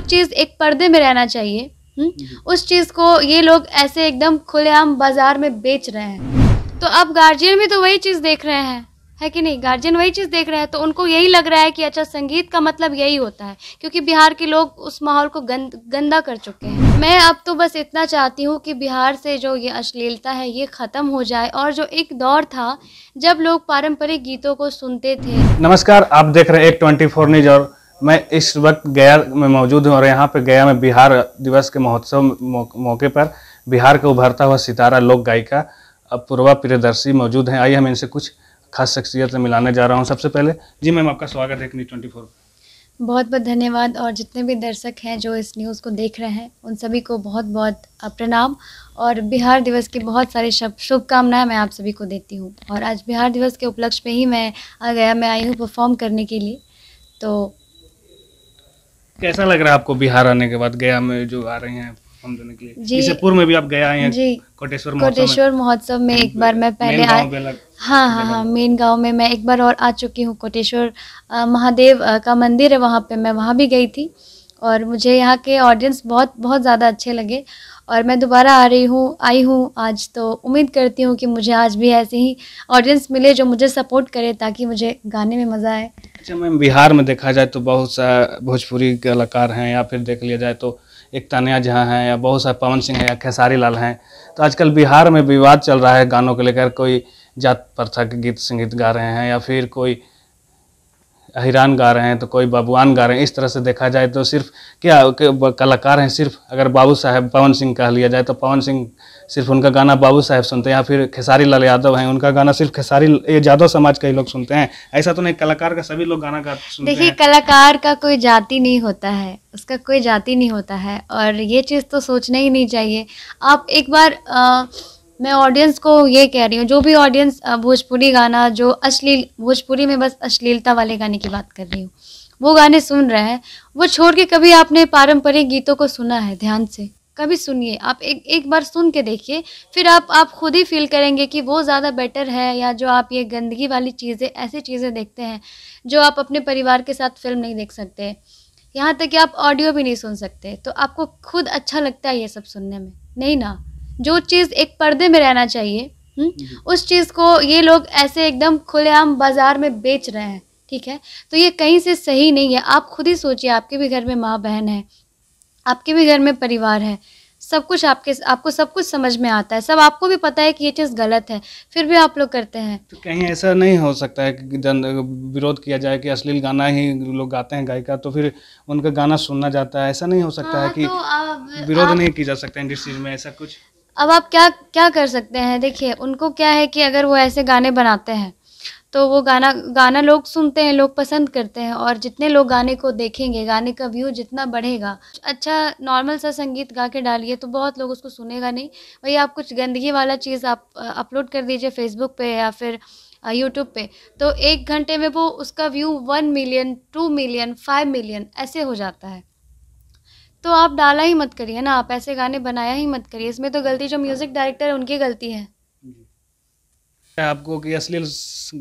चीज़ एक पर्दे में रहना चाहिए, उस चीज़ को ये लोग ऐसे एकदम खुलेआम बाजार में बेच रहे हैं। तो अब गार्जियन भी तो वही चीज़ देख रहे हैं, है कि नहीं? गार्जियन वही चीज़ देख रहे हैं, तो उनको यही लग रहा है कि अच्छा संगीत का मतलब यही होता है, क्योंकि बिहार के लोग उस माहौल को गंदा कर चुके हैं। मैं अब तो बस इतना चाहती हूँ कि बिहार से जो ये अश्लीलता है ये ख़त्म हो जाए, और जो एक दौर था जब लोग पारंपरिक गीतों को सुनते थे। नमस्कार, आप देख रहे हैं एक 24 न्यूज और मैं इस वक्त गया में मौजूद हूँ और यहाँ पे गया में बिहार दिवस के महोत्सव मौके पर बिहार का उभरता हुआ सितारा लोक गायिका अपूर्वा प्रियदर्शी मौजूद हैं। आइए हम इनसे कुछ खास शख्सियत से मिलाने जा रहा हूँ। सबसे पहले जी मैम, आपका स्वागत है न्यूज 24। बहुत बहुत धन्यवाद, और जितने भी दर्शक हैं जो इस न्यूज़ को देख रहे हैं उन सभी को बहुत बहुत प्रणाम, और बिहार दिवस की बहुत सारी शुभकामनाएं मैं आप सभी को देती हूँ। और आज बिहार दिवस के उपलक्ष्य पे ही मैं आई हूँ परफॉर्म करने के लिए। तो कैसा लग रहा है आपको बिहार आने के बाद, गया में जो आ रही हैं परफॉर्म देने के लिए? जी, इससे पूर्व में भी आप गए आए हैं जी, कोटेश्वर महोत्सव में एक बार मैं पहले हाँ, मेन गांव में मैं एक बार और आ चुकी हूँ। कोटेश्वर महादेव का मंदिर है, वहाँ पे मैं वहाँ भी गई थी, और मुझे यहाँ के ऑडियंस बहुत बहुत ज़्यादा अच्छे लगे, और मैं दोबारा आई हूँ आज। तो उम्मीद करती हूँ कि मुझे आज भी ऐसे ही ऑडियंस मिले जो मुझे सपोर्ट करे, ताकि मुझे गाने में मज़ा आए। अच्छा मैम, बिहार में देखा जाए तो बहुत सा भोजपुरी कलाकार हैं, या फिर देख लिया जाए तो एक तानिया जहाँ हैं, या बहुत सारे पवन सिंह हैं, या खेसारी लाल हैं। तो आजकल बिहार में विवाद चल रहा है गानों को लेकर, कोई जात प्रथा के गीत संगीत गा रहे हैं, या फिर कोई अहिरान गा रहे हैं, तो कोई बबुआन गा रहे हैं। इस तरह से देखा जाए तो सिर्फ क्या कलाकार हैं, सिर्फ अगर बाबू साहब पवन सिंह कह लिया जाए तो पवन सिंह सिर्फ उनका गाना बाबू साहब सुनते हैं, या फिर खेसारी लाल यादव हैं उनका गाना सिर्फ खेसारी यादव समाज के ही लोग सुनते हैं। ऐसा तो नहीं, कलाकार का सभी लोग गाना सुनते हैं। देखिए, कलाकार का कोई जाति नहीं होता है, उसका कोई जाति नहीं होता है, और ये चीज़ तो सोचना ही नहीं चाहिए। आप एक बार मैं ऑडियंस को ये कह रही हूँ, जो भी ऑडियंस भोजपुरी गाना जो भोजपुरी में बस अश्लीलता वाले गाने की बात कर रही हूँ, वो गाने सुन रहे हैं, वो छोड़ के कभी आपने पारंपरिक गीतों को सुना है? ध्यान से कभी सुनिए, आप एक बार सुन के देखिए, फिर आप खुद ही फील करेंगे कि वो ज़्यादा बेटर है, या जो आप ये गंदगी वाली चीज़ें, ऐसी चीज़ें देखते हैं जो आप अपने परिवार के साथ फिल्म नहीं देख सकते, यहाँ तक कि आप ऑडियो भी नहीं सुन सकते। तो आपको खुद अच्छा लगता है ये सब सुनने में? नहीं ना। जो चीज़ एक पर्दे में रहना चाहिए, उस चीज़ को ये लोग ऐसे एकदम खुलेआम बाजार में बेच रहे हैं, ठीक है? तो ये कहीं से सही नहीं है। आप खुद ही सोचिए, आपके भी घर में माँ बहन है, आपके भी घर में परिवार है, सब कुछ आपको सब कुछ समझ में आता है, सब आपको भी पता है कि ये चीज़ गलत है, फिर भी आप लोग करते हैं। तो कहीं ऐसा नहीं हो सकता है कि विरोध किया जाए कि अश्लील गाना ही लोग गाते हैं गायिका, तो फिर उनका गाना सुनना जाता है? ऐसा नहीं हो सकता है कि तो विरोध नहीं की जा सकता है इस चीज़ में, ऐसा कुछ? अब आप क्या क्या कर सकते हैं? देखिए, उनको क्या है कि अगर वो ऐसे गाने बनाते हैं तो वो गाना लोग सुनते हैं, लोग पसंद करते हैं, और जितने लोग गाने को देखेंगे, गाने का व्यू जितना बढ़ेगा, अच्छा नॉर्मल सा संगीत गा के डालिए तो बहुत लोग उसको सुनेगा नहीं। वही आप कुछ गंदगी वाला चीज़ आप अपलोड कर दीजिए फेसबुक पे या फिर यूट्यूब पे, तो 1 घंटे में वो उसका व्यू 1 मिलियन, 2 मिलियन, 5 मिलियन ऐसे हो जाता है। तो आप डाला ही मत करिए ना, आप ऐसे गाने बनाया ही मत करिए। इसमें तो गलती जो म्यूज़िक डायरेक्टर है उनकी गलती है। आपको कि अश्लील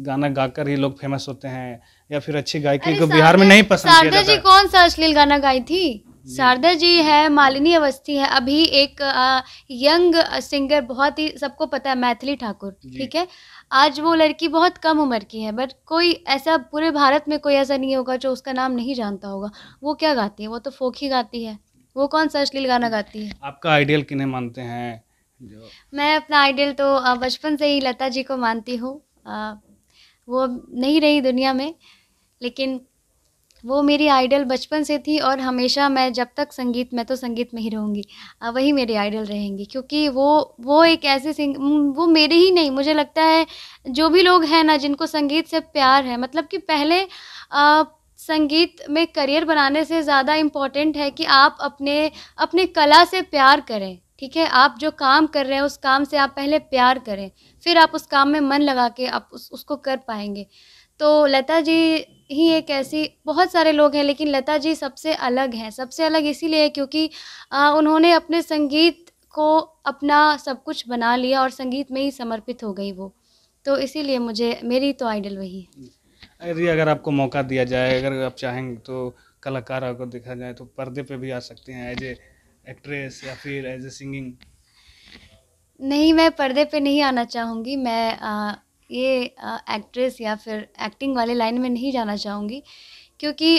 गाना गाकर ही लोग फेमस होते हैं, या फिर अच्छी गायकी को बिहार में नहीं पसंद किया जाता? शारदा जी कौन सा अश्लील गाना गाई थी? शारदा जी है, मालिनी अवस्थी है, अभी एक यंग सिंगर, बहुत ही सबको पता है, मैथिली ठाकुर, ठीक है? आज वो लड़की बहुत कम उम्र की है, बट कोई ऐसा पूरे भारत में कोई ऐसा नहीं होगा जो उसका नाम नहीं जानता होगा। वो क्या गाती है? वो तो फोक ही गाती है, वो कौन सा अश्लील गाना गाती है? आपका आइडियल किन्हें मानते हैं? मैं अपना आइडल तो बचपन से ही लता जी को मानती हूँ। वो नहीं रही दुनिया में, लेकिन वो मेरी आइडल बचपन से थी, और हमेशा मैं जब तक मैं तो संगीत में ही रहूँगी। वही मेरी आइडल रहेंगी, क्योंकि वो एक ऐसे वो मेरे ही नहीं, मुझे लगता है जो भी लोग हैं ना जिनको संगीत से प्यार है, मतलब कि पहले संगीत में करियर बनाने से ज़्यादा इम्पोर्टेंट है कि आप अपने कला से प्यार करें, ठीक है? आप जो काम कर रहे हैं उस काम से आप पहले प्यार करें, फिर आप उस काम में मन लगा के आप उसको कर पाएंगे। तो लता जी ही एक ऐसी, बहुत सारे लोग हैं लेकिन लता जी सबसे अलग हैं। सबसे अलग इसीलिए क्योंकि उन्होंने अपने संगीत को अपना सब कुछ बना लिया और संगीत में ही समर्पित हो गई वो, तो इसीलिए मेरी तो आइडल वही है। अगर आपको मौका दिया जाए, अगर आप चाहेंगे तो कलाकार अगर देखा जाए तो पर्दे पे भी आ सकती हैं एज ए एक्ट्रेस या फिर एज ए सिंगिंग? नहीं, मैं पर्दे पे नहीं आना चाहूँगी। मैं ये एक्ट्रेस या फिर एक्टिंग वाले लाइन में नहीं जाना चाहूँगी, क्योंकि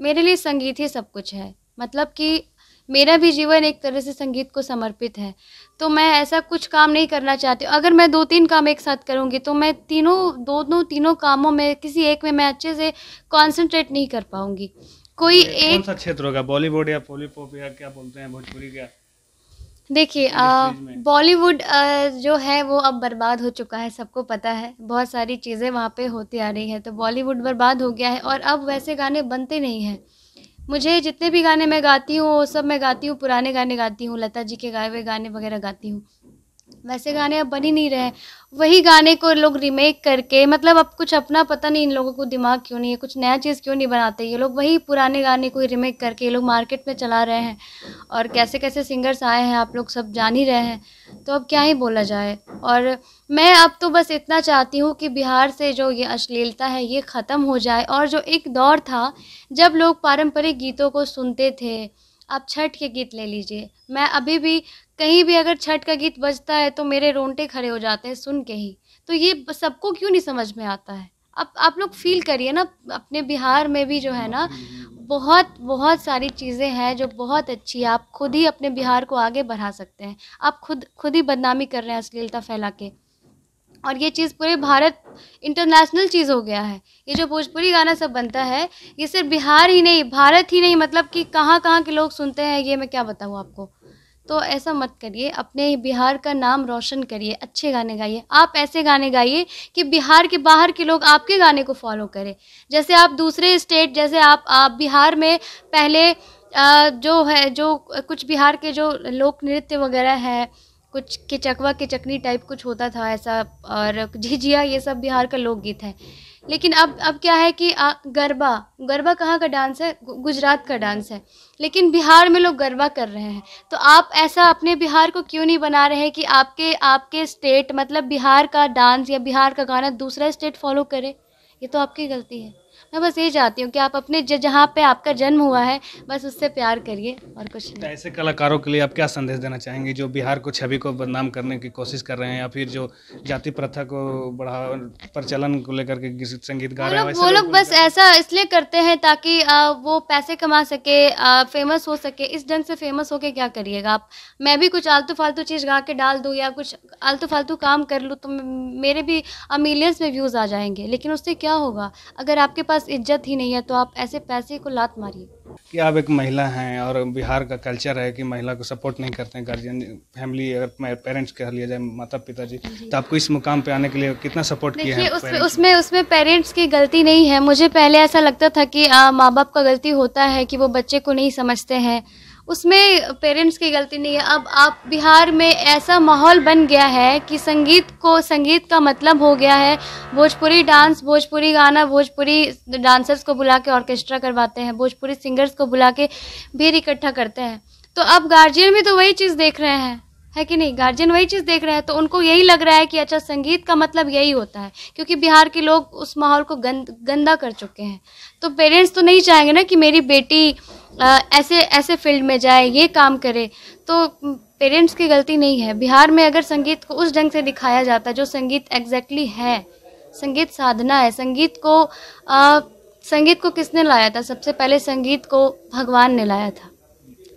मेरे लिए संगीत ही सब कुछ है। मतलब कि मेरा भी जीवन एक तरह से संगीत को समर्पित है। तो मैं ऐसा कुछ काम नहीं करना चाहती हूँ। अगर मैं 2-3 काम एक साथ करूँगी तो मैं तीनों कामों में किसी एक में मैं अच्छे से कॉन्सन्ट्रेट नहीं कर पाऊँगी। कोई कौन एक सा क्षेत्र होगा, बॉलीवुड या पॉलीपॉप या क्या बोलते हैं, भोजपुरी क्या देखिए इंडस्ट्रीज में? बॉलीवुड जो है वो अब बर्बाद हो चुका है, सबको पता है। बहुत सारी चीज़ें वहाँ पे होती आ रही हैं, तो बॉलीवुड बर्बाद हो गया है और अब वैसे गाने बनते नहीं हैं। मुझे जितने भी गाने मैं गाती हूँ वो सब मैं गाती हूँ, पुराने गाने गाती हूँ, लता जी के गाए हुए गाने वगैरह गाती हूँ। वैसे गाने अब बन ही नहीं रहे हैं। वही गाने को लोग रीमेक करके, मतलब अब कुछ अपना पता नहीं इन लोगों को दिमाग क्यों नहीं है, कुछ नया चीज़ क्यों नहीं बनाते ये लोग। वही पुराने गाने को ही रीमेक करके ये लोग मार्केट में चला रहे हैं और कैसे-कैसे सिंगर्स आए हैं आप लोग सब जान ही रहे हैं। तो अब क्या ही बोला जाए। और मैं अब तो बस इतना चाहती हूँ कि बिहार से जो ये अश्लीलता है ये ख़त्म हो जाए और जो एक दौर था जब लोग पारंपरिक गीतों को सुनते थे। आप छठ के गीत ले लीजिए, मैं अभी भी कहीं भी अगर छठ का गीत बजता है तो मेरे रोंगटे खड़े हो जाते हैं सुन के ही। तो ये सबको क्यों नहीं समझ में आता है? अब आप लोग फ़ील करिए ना, अपने बिहार में भी जो है ना बहुत बहुत सारी चीज़ें हैं जो बहुत अच्छी है। आप खुद ही अपने बिहार को आगे बढ़ा सकते हैं। आप खुद ही बदनामी कर रहे हैं अश्लीलता फैला के। और ये चीज़ पूरे भारत इंटरनेशनल चीज़ हो गया है। ये जो भोजपुरी गाना सब बनता है ये सिर्फ बिहार ही नहीं, भारत ही नहीं, मतलब कि कहाँ-कहाँ के लोग सुनते हैं, ये मैं क्या बताऊँ आपको। तो ऐसा मत करिए, अपने बिहार का नाम रोशन करिए, अच्छे गाने गाइए। आप ऐसे गाने गाइए कि बिहार के बाहर के लोग आपके गाने को फ़ॉलो करें। जैसे आप दूसरे स्टेट, जैसे आप बिहार में पहले जो कुछ बिहार के जो लोक नृत्य वगैरह है, कुछ किचकवा किचकनी टाइप कुछ होता था ऐसा, और झिझिया, ये सब बिहार का लोकगीत है। लेकिन अब क्या है कि गरबा कहाँ का डांस है? गुजरात का डांस है। लेकिन बिहार में लोग गरबा कर रहे हैं। तो आप ऐसा अपने बिहार को क्यों नहीं बना रहे हैं कि आपके आपके स्टेट, मतलब बिहार का डांस या बिहार का गाना दूसरा स्टेट फ़ॉलो करे? ये तो आपकी गलती है। मैं बस यही चाहती हूँ कि आप अपने जहाँ पे आपका जन्म हुआ है बस उससे प्यार करिए और कुछ तो नहीं। ऐसे कलाकारों के लिए आप क्या संदेश देना चाहेंगे जो बिहार को, छवि को बदनाम करने की कोशिश कर रहे हैं या फिर जो जाति प्रथा को बढ़ावा, प्रचलन को लेकर के किसी संगीत गा रहे हैं, वैसे वो लोग लोग को बस लेकर ऐसा इसलिए करते हैं ताकि वो पैसे कमा सके, फेमस हो सके। इस ढंग से फेमस होके क्या करिएगा आप? मैं भी कुछ आलतू फालतू चीज़ गा के डाल दूँ या कुछ आलतू फालतू काम कर लूँ तो मेरे भी मिलियंस में व्यूज़ आ जाएंगे, लेकिन उससे क्या होगा? अगर आपके पास इज्जत ही नहीं है तो आप ऐसे पैसे को लात मारिए। कि आप एक महिला हैं और बिहार का कल्चर है कि महिला को सपोर्ट नहीं करते हैं गार्जियन, फैमिली, अगर पेरेंट्स कह लिया जाए, माता पिता जी, तो आपको इस मुकाम पे आने के लिए कितना सपोर्ट किए देखिए हैं उसमें पेरेंट्स? उसमें उसमें पेरेंट्स की गलती नहीं है। मुझे पहले ऐसा लगता था कि माँ बाप का गलती होता है कि वो बच्चे को नहीं समझते हैं, उसमें पेरेंट्स की गलती नहीं है। अब आप बिहार में ऐसा माहौल बन गया है कि संगीत का मतलब हो गया है भोजपुरी डांस, भोजपुरी गाना, भोजपुरी डांसर्स को बुला के ऑर्केस्ट्रा करवाते हैं, भोजपुरी सिंगर्स को बुला के भीड़ इकट्ठा करते हैं। तो अब गार्जियन भी तो वही चीज़ देख रहे हैं, है कि नहीं? गार्जियन वही चीज़ देख रहे हैं तो उनको यही लग रहा है कि अच्छा संगीत का मतलब यही होता है, क्योंकि बिहार के लोग उस माहौल को गंदा कर चुके हैं। तो पेरेंट्स तो नहीं चाहेंगे ना कि मेरी बेटी ऐसे ऐसे फील्ड में जाए, ये काम करे। तो पेरेंट्स की गलती नहीं है। बिहार में अगर संगीत को उस ढंग से दिखाया जाता जो संगीत एग्जैक्टली है, संगीत साधना है। संगीत को किसने लाया था? सबसे पहले संगीत को भगवान ने लाया था।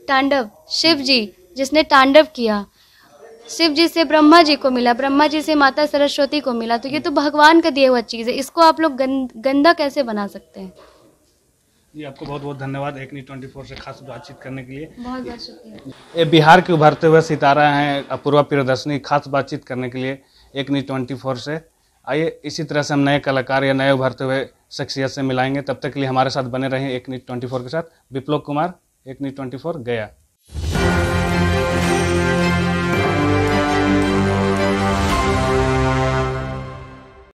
तांडव, शिव जी जिसने तांडव किया, शिव जी से ब्रह्मा जी को मिला, ब्रह्मा जी से माता सरस्वती को मिला। तो ये तो भगवान का दिया हुआ चीज़ है, इसको आप लोग गंदा कैसे बना सकते हैं? जी, आपको बहुत बहुत धन्यवाद एक न्यूज़ 24 से खास बातचीत करने के लिए। बहुत बहुत शुक्रिया। ये बिहार के उभरते हुए सितारा हैं अपूर्वा प्रियदर्शनी, खास बातचीत करने के लिए एक न्यूज़ 24 से। आइए इसी तरह से हम नए कलाकार या नए उभरते हुए शख्सियत से मिलाएंगे। तब तक के लिए हमारे साथ बने रहें एक न्यूज़ 24 के साथ। विप्लव कुमार, एक न्यूज़ 24 गया।